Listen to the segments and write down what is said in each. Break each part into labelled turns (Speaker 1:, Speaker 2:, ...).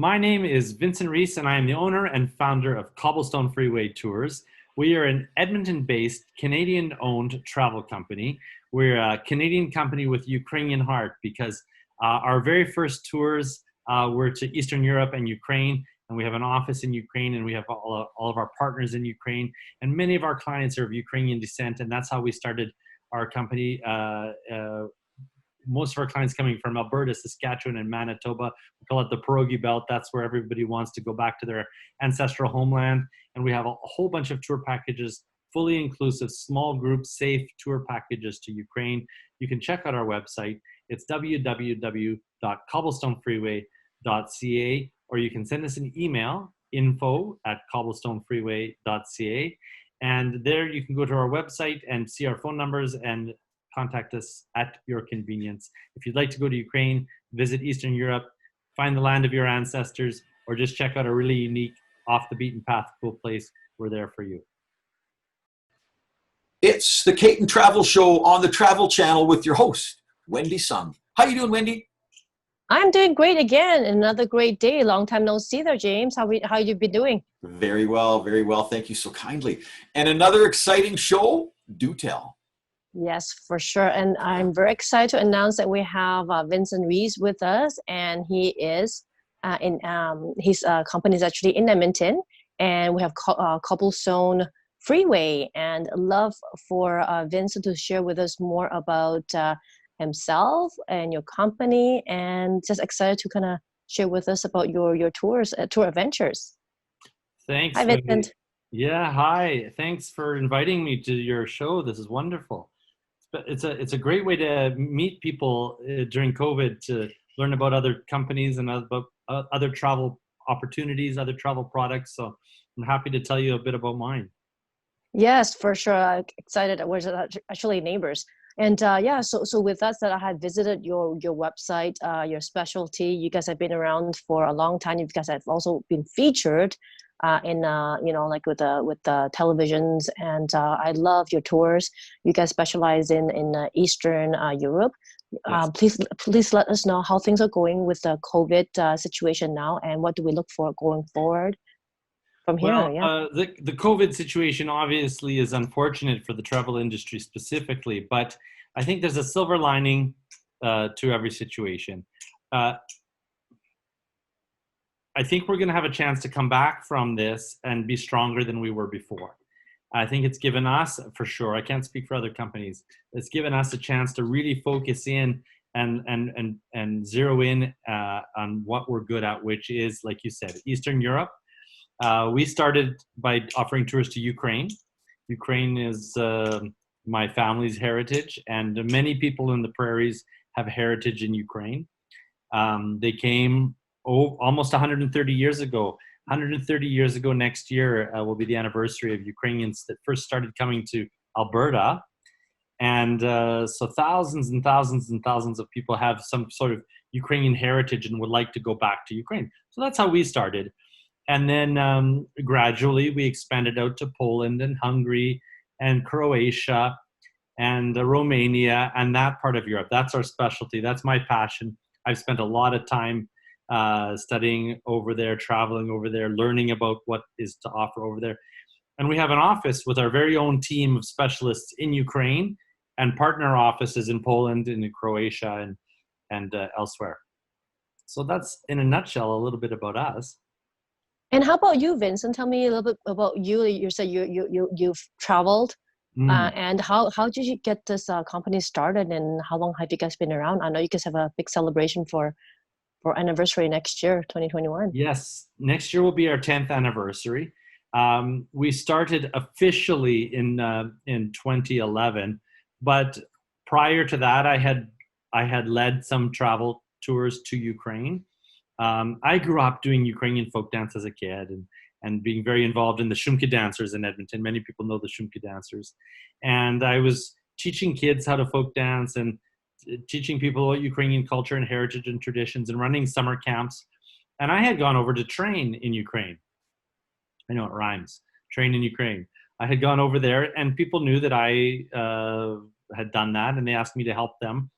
Speaker 1: My name is Vincent Rees, and I am the owner and founder of Cobblestone Freeway Tours. We are an Edmonton-based, Canadian-owned travel company. We're a Canadian company with Ukrainian heart because our very first tours were to Eastern Europe and Ukraine, and we have an office in Ukraine, and we have all of our partners in Ukraine, and many of our clients are of Ukrainian descent, and that's how we started our company. Most of our clients coming from Alberta, Saskatchewan, and Manitoba. We call it the Pierogi Belt. That's where everybody wants to go back to their ancestral homeland. And we have a whole bunch of tour packages, fully inclusive, small group, safe tour packages to Ukraine. You can check out our website. It's www.cobblestonefreeway.ca, or you can send us an email, info@cobblestonefreeway.ca. And there you can go to our website and see our phone numbers and contact us at your convenience. If you'd like to go to Ukraine, visit Eastern Europe, find the land of your ancestors, or just check out a really unique, off the beaten path, cool place, we're there for you.
Speaker 2: It's the Kayton Travel Show on the Travel Channel with your host, Wendy Sung. How you doing, Wendy?
Speaker 3: I'm doing great again. Another great day. Long time no see there, James. How you been doing?
Speaker 2: Very well, very well. Thank you so kindly. And another exciting show, do tell.
Speaker 3: Yes, for sure. And I'm very excited to announce that we have Vincent Rees with us, and he is his company is actually in Edmonton, and we have Cobblestone Freeway. And I'd love for Vincent to share with us more about himself and your company, and just excited to kind of share with us about your tours, tour adventures.
Speaker 1: Thanks.
Speaker 3: Hi, Vincent.
Speaker 1: Wendy. Yeah, hi. Thanks for inviting me to your show. This is wonderful. It's a great way to meet people during COVID, to learn about other companies and about other travel opportunities, other travel products. So I'm happy to tell you a bit about mine.
Speaker 3: Yes, for sure. I'm excited. We're actually neighbors. And so with that said, I had visited your website, your specialty. You guys have been around for a long time. You guys have also been featured in like with the televisions, and I love your tours. You guys specialize in Eastern Europe.
Speaker 1: Yes.
Speaker 3: Please let us know how things are going with the COVID situation now, and what do we look for going forward from here.
Speaker 1: Well, the COVID situation obviously is unfortunate for the travel industry specifically, but I think there's a silver lining to every situation. I think we're going to have a chance to come back from this and be stronger than we were before. I think it's given us, for sure, I can't speak for other companies, it's given us a chance to really focus in and zero in on what we're good at, which is, like you said, Eastern Europe. We started by offering tours to Ukraine. Ukraine is my family's heritage, and many people in the prairies have heritage in Ukraine. They came almost 130 years ago. 130 years ago next year will be the anniversary of Ukrainians that first started coming to Alberta. And so thousands and thousands and thousands of people have some sort of Ukrainian heritage and would like to go back to Ukraine. So that's how we started. And then gradually we expanded out to Poland and Hungary and Croatia and Romania and that part of Europe. That's our specialty. That's my passion. I've spent a lot of time studying over there, traveling over there, learning about what is to offer over there. And we have an office with our very own team of specialists in Ukraine and partner offices in Poland and in Croatia and elsewhere. So that's, in a nutshell, a little bit about us.
Speaker 3: And how about you, Vincent? Tell me a little bit about you. You said you've traveled, and how did you get this company started, and how long have you guys been around? I know you guys have a big celebration for anniversary next year, 2021.
Speaker 1: Yes, next year will be our 10th anniversary. We started officially in 2011, but prior to that, I had led some travel tours to Ukraine. I grew up doing Ukrainian folk dance as a kid and being very involved in the Shumka dancers in Edmonton. Many people know the Shumka dancers. And I was teaching kids how to folk dance and teaching people about Ukrainian culture and heritage and traditions and running summer camps. And I had gone over to train in Ukraine. I know it rhymes, train in Ukraine. I had gone over there and people knew that I had done that, and they asked me to help them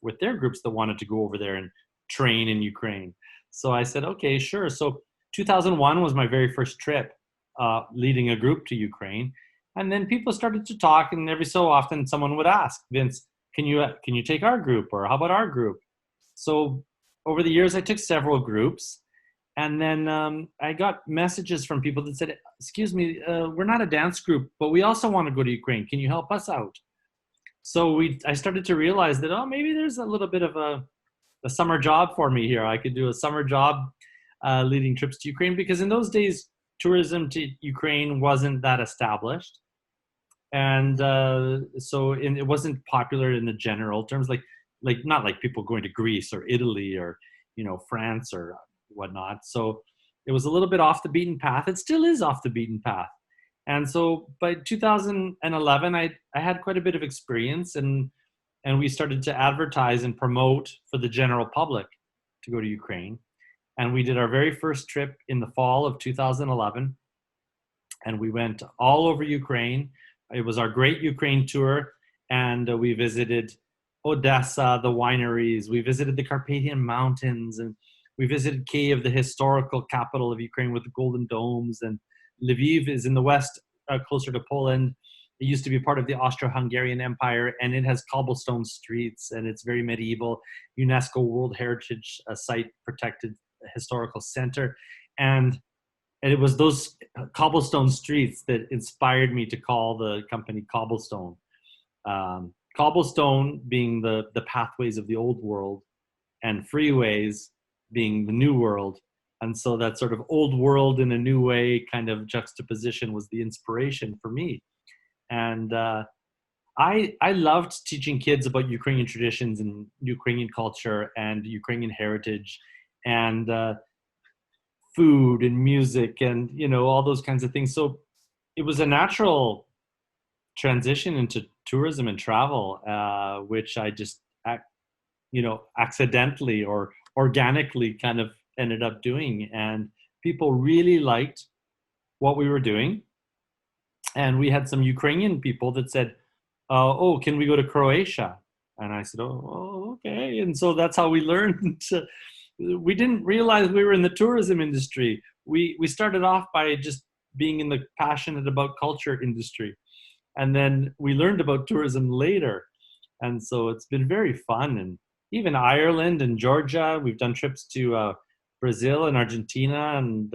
Speaker 1: with their groups that wanted to go over there and train in Ukraine. So I said, okay, sure. So 2001 was my very first trip, leading a group to Ukraine. And then people started to talk, and every so often someone would ask, Vince, can you take our group, or how about our group? So over the years, I took several groups, and then I got messages from people that said, excuse me, we're not a dance group, but we also want to go to Ukraine. Can you help us out? So I started to realize that, oh, maybe there's a little bit of a summer job for me here. I could do a summer job leading trips to Ukraine, because in those days, tourism to Ukraine wasn't that established. And it wasn't popular in the general terms, like not like people going to Greece or Italy or, France or whatnot. So it was a little bit off the beaten path. It still is off the beaten path. And so by 2011, I had quite a bit of experience, and we started to advertise and promote for the general public to go to Ukraine. And we did our very first trip in the fall of 2011, and we went all over Ukraine. It was our Great Ukraine Tour, and we visited Odessa, the wineries. We visited the Carpathian Mountains, and we visited Kyiv, the historical capital of Ukraine with the golden domes. And Lviv is in the west, closer to Poland. It used to be part of the Austro-Hungarian Empire, and it has cobblestone streets, and it's very medieval, UNESCO World Heritage Site protected historical center. And it was those cobblestone streets that inspired me to call the company Cobblestone. Cobblestone being the pathways of the old world, and freeways being the new world. And so that sort of old world in a new way kind of juxtaposition was the inspiration for me. And I loved teaching kids about Ukrainian traditions and Ukrainian culture and Ukrainian heritage and food and music and, all those kinds of things. So it was a natural transition into tourism and travel, which I just, accidentally or organically kind of ended up doing. And people really liked what we were doing. And we had some Ukrainian people that said, oh, can we go to Croatia? And I said, oh, okay. And so that's how we learned. We didn't realize we were in the tourism industry. We started off by just being in the passionate about culture industry. And then we learned about tourism later. And so it's been very fun. And even Ireland and Georgia, we've done trips to Brazil and Argentina and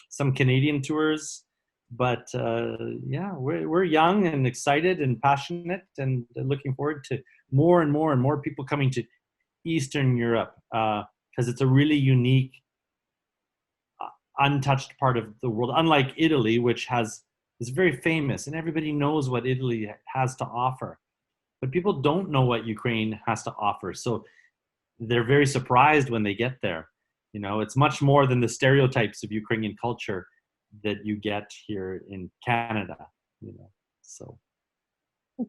Speaker 1: some Canadian tours. But we're young and excited and passionate and looking forward to more and more and more people coming to Eastern Europe, because it's a really unique, untouched part of the world. Unlike Italy, which is very famous and everybody knows what Italy has to offer, but people don't know what Ukraine has to offer. So they're very surprised when they get there. It's much more than the stereotypes of Ukrainian culture that you get here in Canada, so.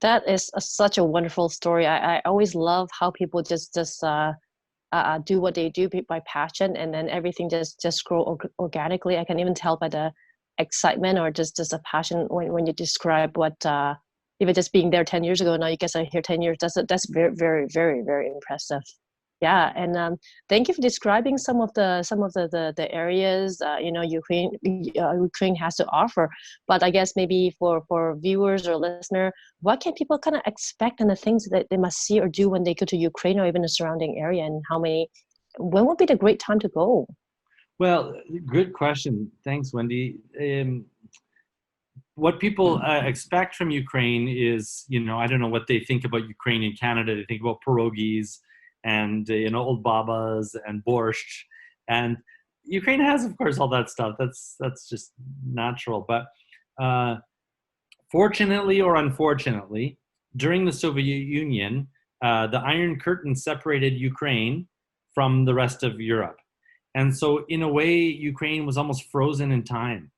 Speaker 3: That is such a wonderful story. I always love how people just do what they do by passion, and then everything just grow organically. I can even tell by the excitement or just a passion when you describe what even just being there 10 years ago. Now you guys are here 10 years. That's very, very, very, very impressive. Yeah, and thank you for describing some of the areas Ukraine has to offer. But I guess maybe for viewers or listener, what can people kind of expect and the things that they must see or do when they go to Ukraine or even the surrounding area, and when would be the great time to go?
Speaker 1: Well, good question. Thanks, Wendy. What people expect from Ukraine is, I don't know what they think about Ukraine in Canada. They think about pierogies and old babas and borscht, and Ukraine has, of course, all that stuff. That's just natural. But fortunately or unfortunately, during the Soviet Union, the Iron Curtain separated Ukraine from the rest of Europe, and so in a way, Ukraine was almost frozen in time.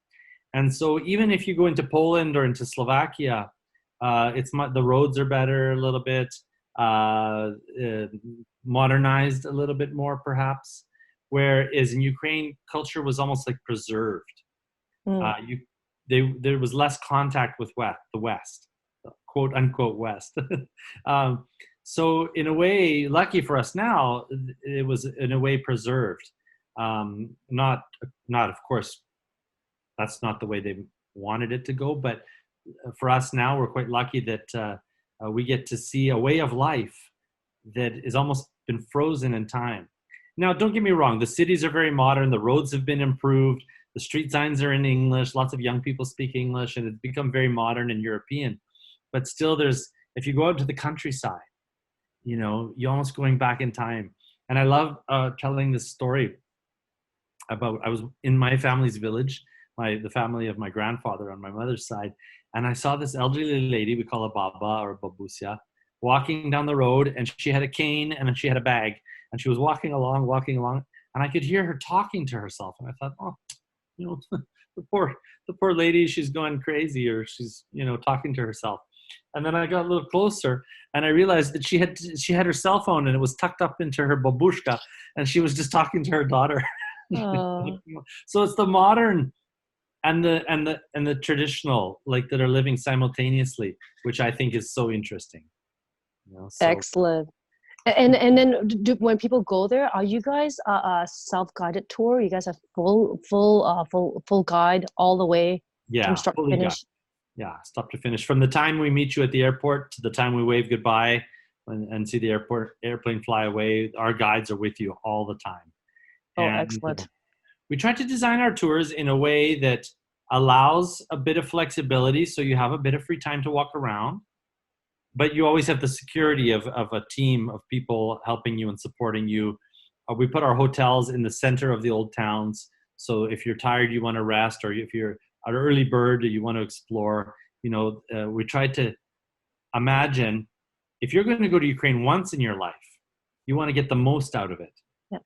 Speaker 1: And so even if you go into Poland or into Slovakia, the roads are better a little bit. Modernized a little bit more, perhaps, whereas in Ukraine, culture was almost like preserved. There was less contact with the West, quote unquote West. So in a way, lucky for us now, it was in a way preserved. Not of course, that's not the way they wanted it to go, but for us now, we're quite lucky that we get to see a way of life that is almost been frozen in time. Now, don't get me wrong, the cities are very modern, the roads have been improved, the street signs are in English, lots of young people speak English, and it's become very modern and European. But still, if you go out to the countryside, you're almost going back in time. And I love telling this story about, I was in my family's village, the family of my grandfather on my mother's side, and I saw this elderly lady, we call her Baba or Babusia, walking down the road, and she had a cane and she had a bag, and she was walking along, and I could hear her talking to herself, and I thought, oh, the poor lady, she's going crazy, or she's talking to herself. And then I got a little closer, and I realized that she had her cell phone, and it was tucked up into her babushka, and she was just talking to her daughter.
Speaker 3: Oh.
Speaker 1: So it's the modern and the traditional, like, that are living simultaneously, which I think is so interesting.
Speaker 3: Excellent. And then when people go there, are you guys a self-guided tour? You guys have full guide all the way from start to finish?
Speaker 1: Yeah, start to finish. From the time we meet you at the airport to the time we wave goodbye and see the airplane fly away, our guides are with you all the time.
Speaker 3: Oh, excellent.
Speaker 1: We try to design our tours in a way that allows a bit of flexibility, so you have a bit of free time to walk around, but you always have the security of a team of people helping you and supporting you. We put our hotels in the center of the old towns, so if you're tired, you want to rest, or if you're an early bird, you want to explore, we try to imagine, if you're going to go to Ukraine once in your life, you want to get the most out of it.
Speaker 3: Yep.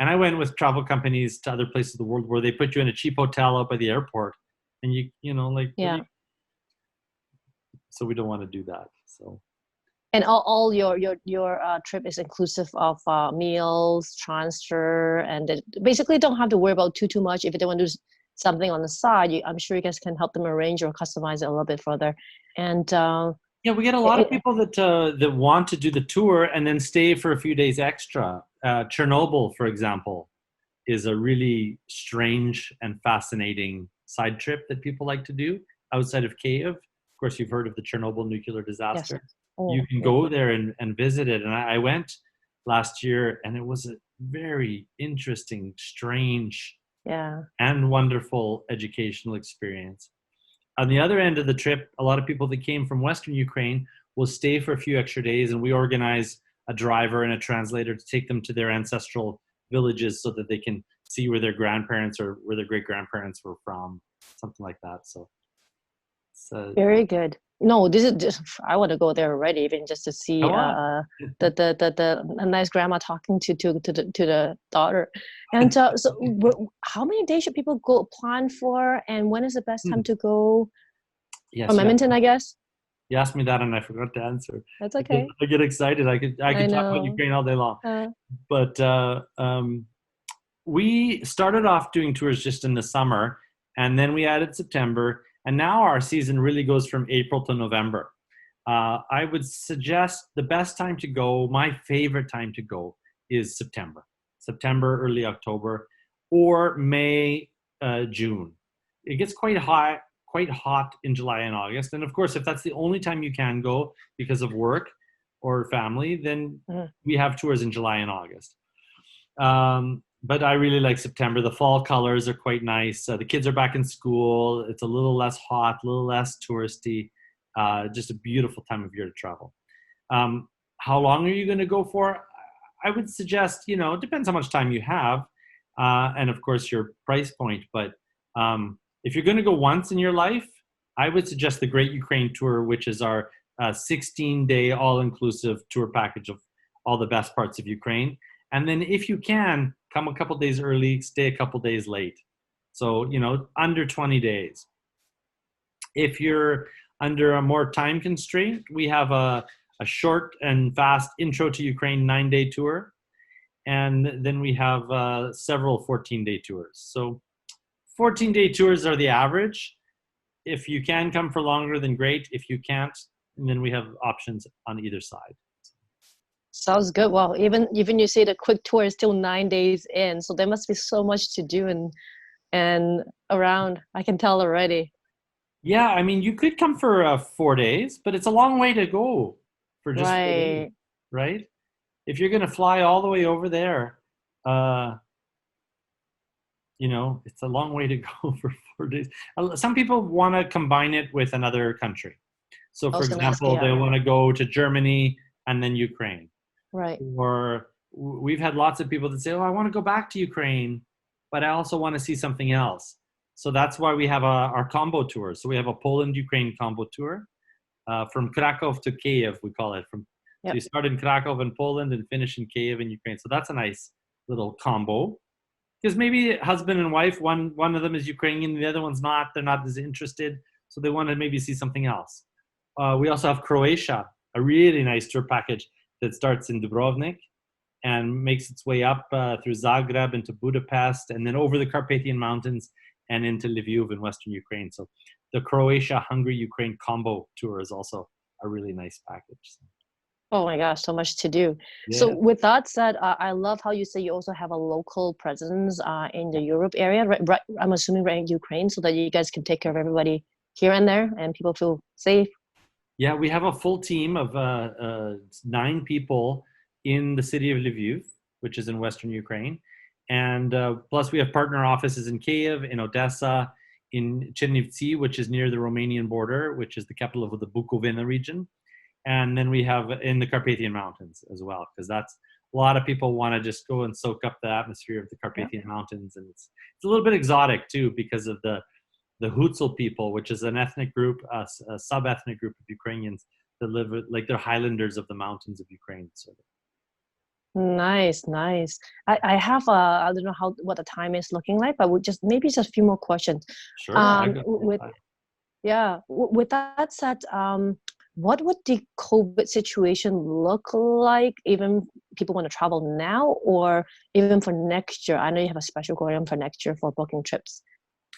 Speaker 1: And I went with travel companies to other places of the world where they put you in a cheap hotel out by the airport, and so we don't want to do that. So.
Speaker 3: And all your trip is inclusive of meals, transfer, and they basically don't have to worry about too much. If they want to do something on the side, I'm sure you guys can help them arrange or customize it a little bit further. And
Speaker 1: we get a lot of people that want to do the tour and then stay for a few days extra. Chernobyl, for example, is a really strange and fascinating side trip that people like to do outside of Kyiv. Of course, you've heard of the Chernobyl nuclear disaster. Yes. You can go there and visit it. And I went last year, and it was a very interesting, strange, and wonderful educational experience. On the other end of the trip, a lot of people that came from Western Ukraine will stay for a few extra days, and we organize a driver and a translator to take them to their ancestral villages so that they can see where their grandparents or where their great-grandparents were from, something like that. So
Speaker 3: very good. No, this is just, I want to go there already, even just to see the nice grandma talking to the daughter. And so, how many days should people go plan for, and when is the best time to go?
Speaker 1: Yes,
Speaker 3: from Edmonton, I guess.
Speaker 1: You asked me that, and I forgot to answer.
Speaker 3: That's okay.
Speaker 1: I get excited. I could talk about Ukraine all day long. But we started off doing tours just in the summer, and then we added September. And now our season really goes from April to November. I would suggest the best time to go, my favorite time to go, is September, early October, or May, June. It gets quite hot in July and August. And of course, if that's the only time you can go because of work or family, then we have tours in July and August. But I really like September. The fall colors are quite nice. The kids are back in school. It's a little less hot, a little less touristy. Just a beautiful time of year to travel. How long are you going to go for? I would suggest, it depends how much time you have, and of course your price point. But if you're going to go once in your life, I would suggest the Great Ukraine Tour, which is our 16-day all-inclusive tour package of all the best parts of Ukraine. And then if you can, come a couple days early, stay a couple days late. So, under 20 days. If you're under a more time constraint, we have a short and fast intro to Ukraine 9-day tour. And then we have several 14-day tours. So 14-day tours are the average. If you can come for longer, then great. If you can't, then we have options on either side.
Speaker 3: Sounds good. Well, even you say the quick tour is still 9 days in, so there must be so much to do and around. I can tell already.
Speaker 1: Yeah, I mean, you could come for 4 days, but it's a long way to go for just 4 days,
Speaker 3: Right.
Speaker 1: right? If you're going to fly all the way over there, uh, it's a long way to go for 4 days. Some people want to combine it with another country. So,
Speaker 3: I
Speaker 1: for
Speaker 3: was gonna ask,
Speaker 1: example, they
Speaker 3: yeah.
Speaker 1: want to go to Germany and then Ukraine.
Speaker 3: Right.
Speaker 1: Or we've had lots of people that say, "Oh, I want to go back to Ukraine, but I also want to see something else." So that's why we have our combo tour. So we have a Poland-Ukraine combo tour from Krakow to Kiev, we call it. So
Speaker 3: Yep.
Speaker 1: you start in Krakow in Poland and finish in Kiev in Ukraine. So that's a nice little combo. Because maybe husband and wife, one of them is Ukrainian, the other one's not. They're not as interested, so they want to maybe see something else. We also have Croatia, a really nice tour package that starts in Dubrovnik and makes its way up through Zagreb into Budapest and then over the Carpathian Mountains and into Lviv in Western Ukraine. So the Croatia-Hungary-Ukraine combo tour is also a really nice package.
Speaker 3: Oh my gosh, so much to do. So
Speaker 1: Yeah.
Speaker 3: with that said, I love how you say you also have a local presence in the Europe area, right, I'm assuming right in Ukraine, so that you guys can take care of everybody here and there and people feel safe.
Speaker 1: Yeah, we have a full team of 9 people in the city of Lviv, which is in Western Ukraine. And plus we have partner offices in Kiev, in Odessa, in Chernivtsi, which is near the Romanian border, which is the capital of the Bukovina region. And then we have in the Carpathian Mountains as well, because that's a lot of people want to just go and soak up the atmosphere of the Carpathian Mountains. And it's a little bit exotic too, because of the Hutsul people, which is an ethnic group, a sub-ethnic group of Ukrainians that live like they're Highlanders of the mountains of Ukraine. So
Speaker 3: Nice, nice. I have I don't know what the time is looking like, but maybe just a few more questions.
Speaker 1: sure, I got
Speaker 3: With with that said, what would the COVID situation look like? Even people want to travel now, or even for next year? I know you have a special program for next year for booking trips.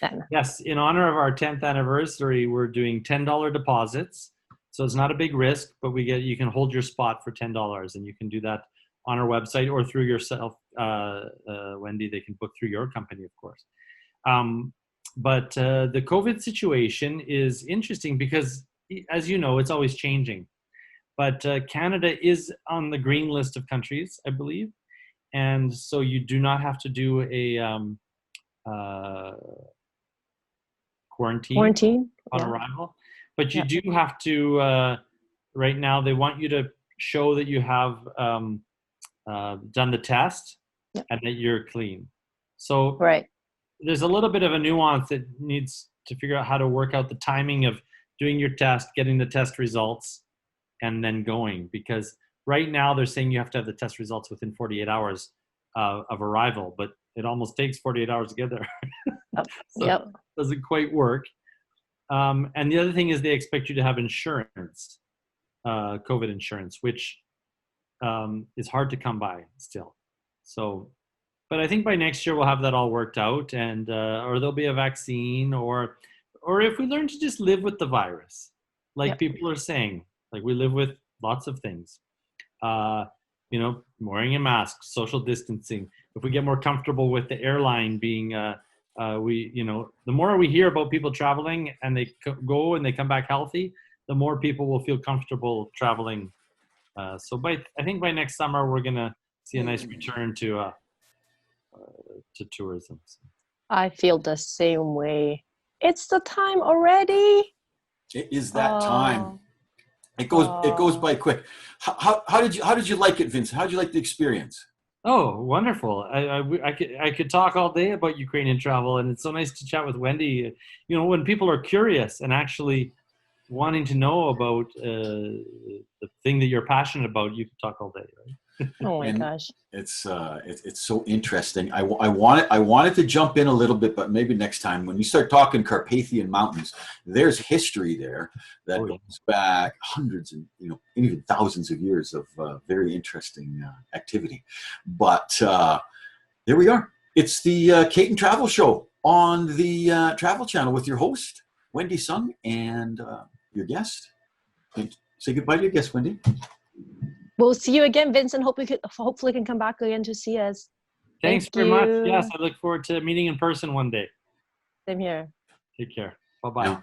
Speaker 3: Then
Speaker 1: Yes, in honor of our 10th anniversary, we're doing $10 deposits. So it's not a big risk, but you can hold your spot for $10, and you can do that on our website or through yourself, Wendy. They can book through your company, of course. But the COVID situation is interesting because, as you know, it's always changing. But Canada is on the green list of countries, I believe. And so you do not have to do a quarantine on arrival. But you do have to, right now, they want you to show that you have done the test and that you're clean. So there's a little bit of a nuance that needs to figure out how to work out the timing of doing your test, getting the test results, and then going. Because right now they're saying you have to have the test results within 48 hours of arrival, but it almost takes 48 hours to get there. So it doesn't quite work. And the other thing is they expect you to have insurance, COVID insurance, which is hard to come by still. So, but I think by next year we'll have that all worked out, and or there'll be a vaccine, or if we learn to just live with the virus, like people are saying, like we live with lots of things, wearing a mask, social distancing. If we get more comfortable with the airline being, the more we hear about people traveling and they go and they come back healthy, the more people will feel comfortable traveling. So I think by next summer we're gonna see a nice return to tourism.
Speaker 3: I feel the same way. It's the time already.
Speaker 2: It is that time. It goes by quick. How did you like it, Vincent? How did you like the experience?
Speaker 1: Oh, wonderful! I could talk all day about Ukrainian travel, and it's so nice to chat with Wendy. When people are curious and actually wanting to know about the thing that you're passionate about, you can talk all day, right?
Speaker 3: Oh my gosh.
Speaker 2: It's so interesting. I wanted to jump in a little bit, but maybe next time when you start talking Carpathian Mountains, there's history there that goes back hundreds and even thousands of years of very interesting activity. But there we are. It's the Kayton Travel Show on the Travel Channel with your host Wendy Sung and your guest. Say goodbye to your guest, Wendy.
Speaker 3: We'll see you again, Vincent. Hopefully can come back again to see us.
Speaker 1: Thanks
Speaker 3: Thank
Speaker 1: very much. Yes,
Speaker 3: you.
Speaker 1: I look forward to meeting in person one day.
Speaker 3: Same here.
Speaker 1: Take care. Bye-bye.
Speaker 2: Yeah.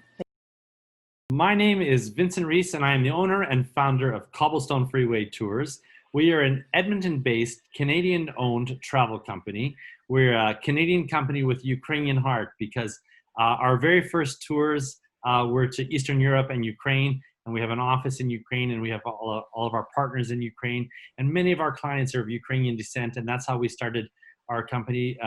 Speaker 1: My name is Vincent Rees, and I am the owner and founder of Cobblestone Freeway Tours. We are an Edmonton-based, Canadian-owned travel company. We're a Canadian company with Ukrainian heart because our very first tours were to Eastern Europe and Ukraine, and we have an office in Ukraine, and we have all of our partners in Ukraine, and many of our clients are of Ukrainian descent, and that's how we started our company.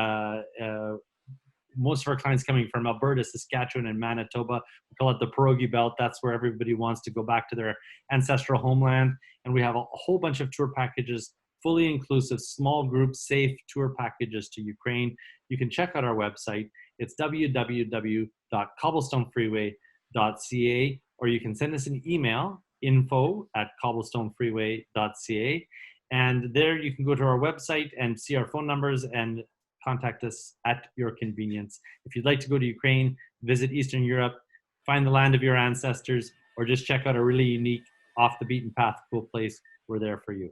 Speaker 1: Most of our clients coming from Alberta, Saskatchewan, and Manitoba. We call it the Pierogi Belt. That's where everybody wants to go back to their ancestral homeland. And we have a whole bunch of tour packages, fully inclusive, small group, safe tour packages to Ukraine. You can check out our website. It's www.cobblestonefreeway.ca, or you can send us an email, info@cobblestonefreeway.ca. And there you can go to our website and see our phone numbers and contact us at your convenience. If you'd like to go to Ukraine, visit Eastern Europe, find the land of your ancestors, or just check out a really unique, off the beaten path, cool place, we're there for you.